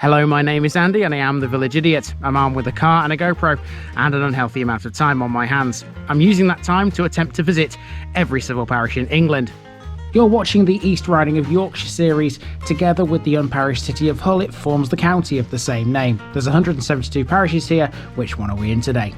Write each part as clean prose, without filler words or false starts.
Hello, my name is Andy and I am the Village Idiot. I'm armed with a car and a GoPro and an unhealthy amount of time on my hands. I'm using that time to attempt to visit every civil parish in England. You're watching the East Riding of Yorkshire series. Together with the unparished city of Hull, it forms the county of the same name. There's 172 parishes here. Which one are we in today?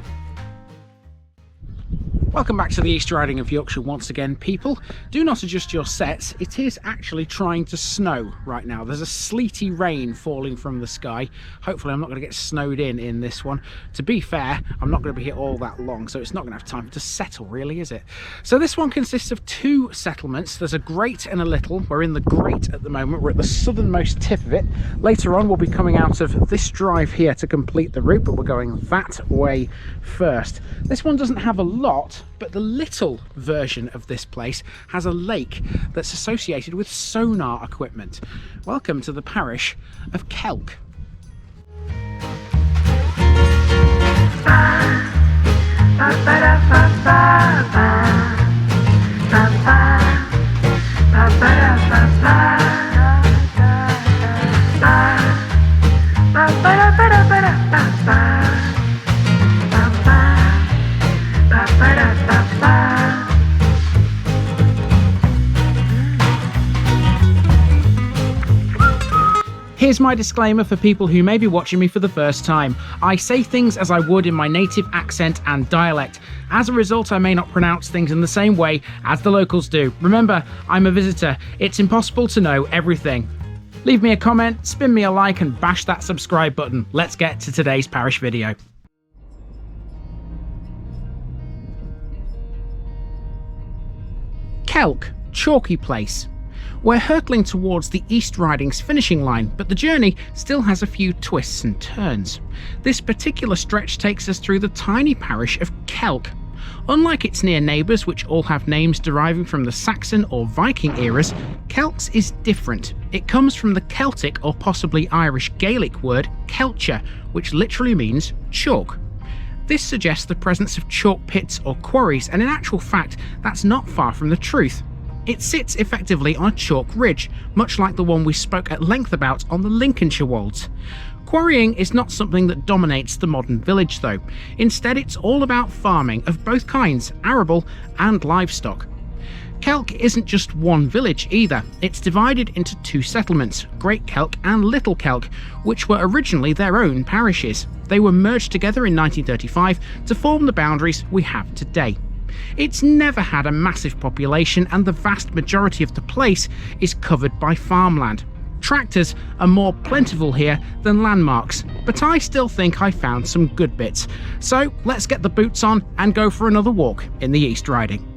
Welcome back to the East Riding of Yorkshire once again, people. Do not adjust your sets. It is actually trying to snow right now. There's a sleety rain falling from the sky. Hopefully I'm not going to get snowed in this one. To be fair, I'm not going to be here all that long, so it's not going to have time to settle, really, is it? So this one consists of two settlements. There's a great and a little. We're in the great at the moment. We're at the southernmost tip of it. Later on, we'll be coming out of this drive here to complete the route, but we're going that way first. This one doesn't have a lot, but the little version of this place has a lake that's associated with sonar equipment. Welcome to the parish of Kelk. Here's my disclaimer for people who may be watching me for the first time. I say things as I would in my native accent and dialect. As a result, I may not pronounce things in the same way as the locals do. Remember, I'm a visitor. It's impossible to know everything. Leave me a comment, spin me a like, and bash that subscribe button. Let's get to today's parish video. Kelk, Chalky place. We're hurtling towards the East Riding's finishing line, but the journey still has a few twists and turns. This particular stretch takes us through the tiny parish of Kelk. Unlike its near neighbours, which all have names deriving from the Saxon or Viking eras, Kelk's is different. It comes from the Celtic or possibly Irish Gaelic word celce, which literally means chalk. This suggests the presence of chalk pits or quarries, and in actual fact, that's not far from the truth. It sits effectively on a chalk ridge, much like the one we spoke at length about on the Lincolnshire Wolds. Quarrying is not something that dominates the modern village though. Instead, it's all about farming of both kinds, arable and livestock. Kelk isn't just one village either. It's divided into two settlements, Great Kelk and Little Kelk, which were originally their own parishes. They were merged together in 1935 to form the boundaries we have today. It's never had a massive population, and the vast majority of the place is covered by farmland. Tractors are more plentiful here than landmarks, but I still think I found some good bits. So let's get the boots on and go for another walk in the East Riding.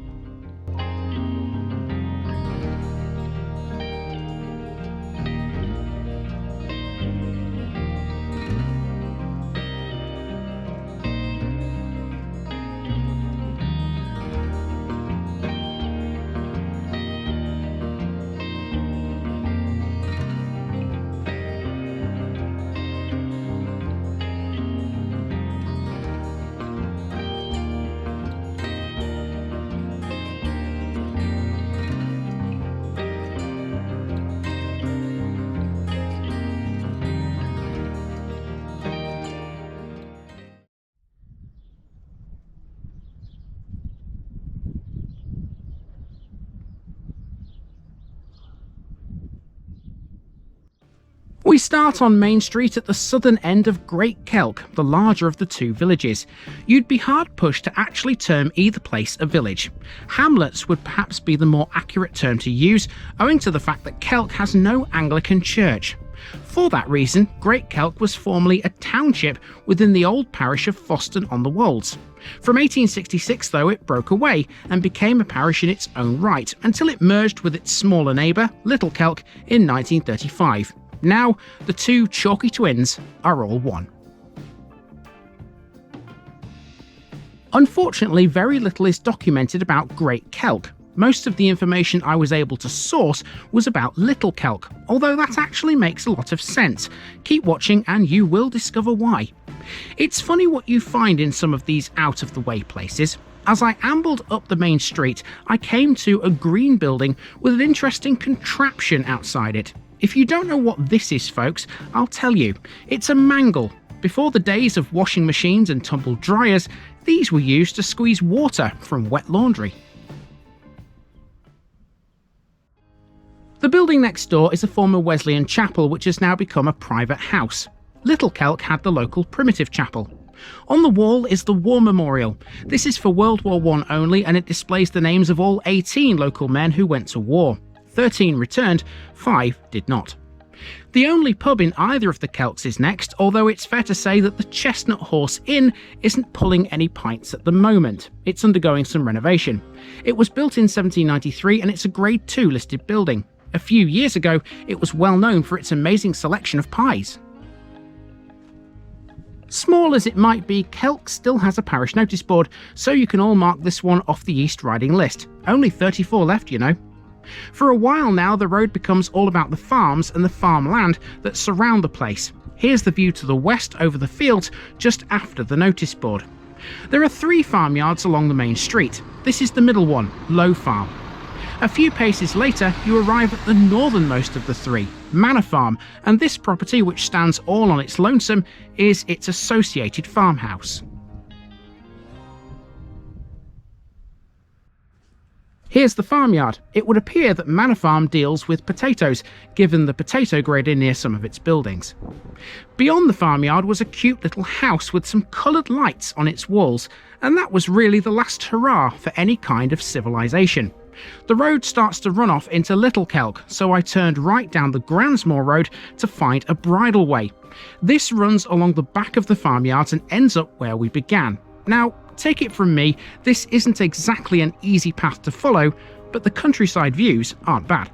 We start on Main Street at the southern end of Great Kelk, the larger of the two villages. You'd be hard pushed to actually term either place a village. Hamlets would perhaps be the more accurate term to use, owing to the fact that Kelk has no Anglican church. For that reason, Great Kelk was formerly a township within the old parish of Foston-on-the-Wolds. From 1866 though, it broke away and became a parish in its own right, until it merged with its smaller neighbour, Little Kelk, in 1935. Now, the two chalky twins are all one. Unfortunately, very little is documented about Great Kelk. Most of the information I was able to source was about Little Kelk, although that actually makes a lot of sense. Keep watching and you will discover why. It's funny what you find in some of these out-of-the-way places. As I ambled up the main street, I came to a green building with an interesting contraption outside it. If you don't know what this is, folks, I'll tell you. It's a mangle. Before the days of washing machines and tumble dryers, these were used to squeeze water from wet laundry. The building next door is a former Wesleyan chapel which has now become a private house. Little Kelk had the local primitive chapel. On the wall is the War Memorial. This is for World War I only, and it displays the names of all 18 local men who went to war. 13 returned, 5 did not. The only pub in either of the Kelks is next, although it's fair to say that the Chestnut Horse Inn isn't pulling any pints at the moment. It's undergoing some renovation. It was built in 1793 and it's a Grade 2 listed building. A few years ago, it was well known for its amazing selection of pies. Small as it might be, Kelk still has a parish notice board, so you can all mark this one off the East Riding list. Only 34 left, you know. For a while now, the road becomes all about the farms and the farmland that surround the place. Here's the view to the west over the fields, just after the notice board. There are 3 farmyards along the main street. This is the middle one, Low Farm. A few paces later, you arrive at the northernmost of the 3, Manor Farm, and this property, which stands all on its lonesome, is its associated farmhouse. Here's the farmyard. It would appear that Manor Farm deals with potatoes, given the potato grader near some of its buildings. Beyond the farmyard was a cute little house with some coloured lights on its walls, and that was really the last hurrah for any kind of civilization. The road starts to run off into Little Kelk, so I turned right down the Gransmore Road to find a bridleway. This runs along the back of the farmyards and ends up where we began. Now, take it from me, this isn't exactly an easy path to follow, but the countryside views aren't bad.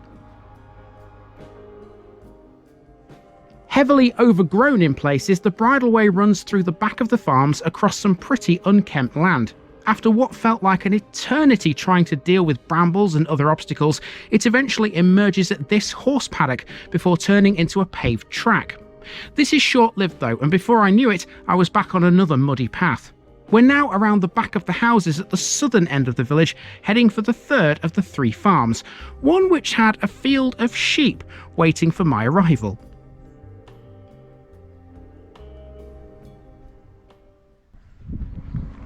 Heavily overgrown in places, the bridleway runs through the back of the farms across some pretty unkempt land. After what felt like an eternity trying to deal with brambles and other obstacles, it eventually emerges at this horse paddock before turning into a paved track. This is short-lived though, and before I knew it, I was back on another muddy path. We're now around the back of the houses at the southern end of the village, heading for the third of the 3 farms, one which had a field of sheep waiting for my arrival.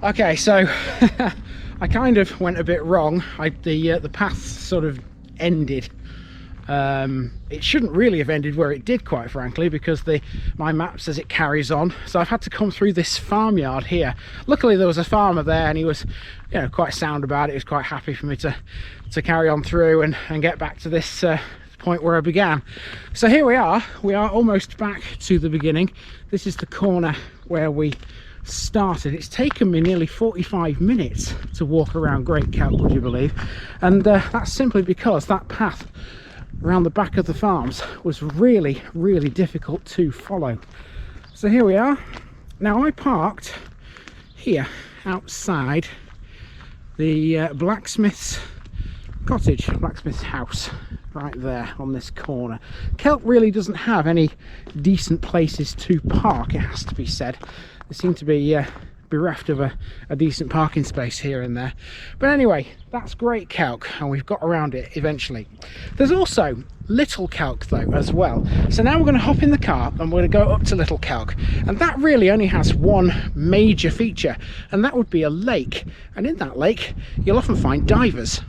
Okay, so I kind of went a bit wrong. The path sort of ended. It shouldn't really have ended where it did, quite frankly, because my map says it carries on. So I've had to come through this farmyard here. Luckily there was a farmer there and he was, you know, quite sound about it. He was quite happy for me to carry on through and get back to this point where I began. So here we are almost back to the beginning. This is the corner where we started. It's taken me nearly 45 minutes to walk around Great Kelk, would you believe? And that's simply because that path around the back of the farms was really difficult to follow. So here we are. Now I parked here outside the blacksmith's cottage, blacksmith's house, right there on this corner. Kelk really doesn't have any decent places to park, it has to be said. They seem to be bereft of a decent parking space here and there. But anyway, that's Great Kelk, and we've got around it eventually. There's also Little Kelk though as well. So now we're going to hop in the car and we're going to go up to Little Kelk, and that really only has one major feature, and that would be a lake. And in that lake you'll often find divers.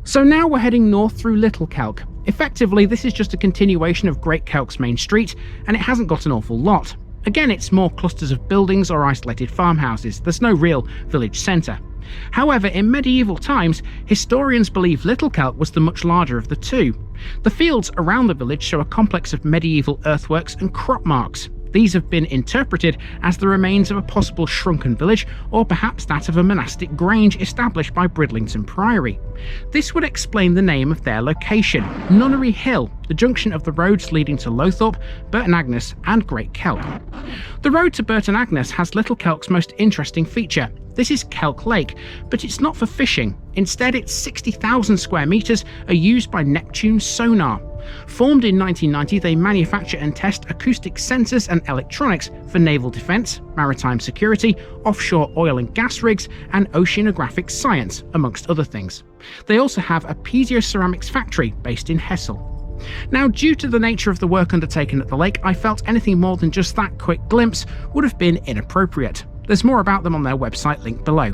So now we're heading north through Little Kelk. Effectively, this is just a continuation of Great Kelk's main street, and it hasn't got an awful lot. Again, it's more clusters of buildings or isolated farmhouses. There's no real village centre. However, in medieval times, historians believe Little Kelk was the much larger of the two. The fields around the village show a complex of medieval earthworks and crop marks. These have been interpreted as the remains of a possible shrunken village, or perhaps that of a monastic grange established by Bridlington Priory. This would explain the name of their location, Nunnery Hill, the junction of the roads leading to Lowthorpe, Burton Agnes and Great Kelk. The road to Burton Agnes has Little Kelk's most interesting feature. This is Kelk Lake, but it's not for fishing. Instead, its 60,000 square metres are used by Neptune Sonar. Formed in 1990, they manufacture and test acoustic sensors and electronics for naval defence, maritime security, offshore oil and gas rigs, and oceanographic science, amongst other things. They also have a piezoceramics factory based in Hessle. Now, due to the nature of the work undertaken at the lake, I felt anything more than just that quick glimpse would have been inappropriate. There's more about them on their website linked below.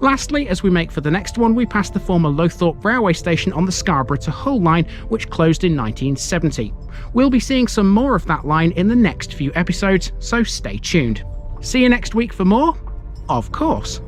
Lastly, as we make for the next one, we pass the former Lowthorpe railway station on the Scarborough to Hull line, which closed in 1970. We'll be seeing some more of that line in the next few episodes, so stay tuned. See you next week for more, of course.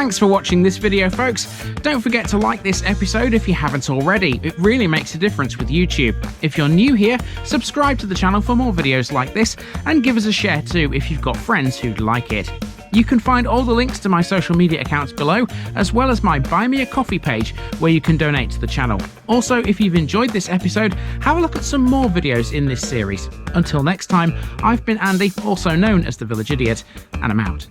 Thanks for watching this video, folks. Don't forget to like this episode if you haven't already. It really makes a difference with YouTube. If you're new here, subscribe to the channel for more videos like this, and give us a share too if you've got friends who'd like it. You can find all the links to my social media accounts below, as well as my Buy Me a Coffee page where you can donate to the channel. Also, if you've enjoyed this episode, have a look at some more videos in this series. Until next time, I've been Andy, also known as the Village Idiot, and I'm out.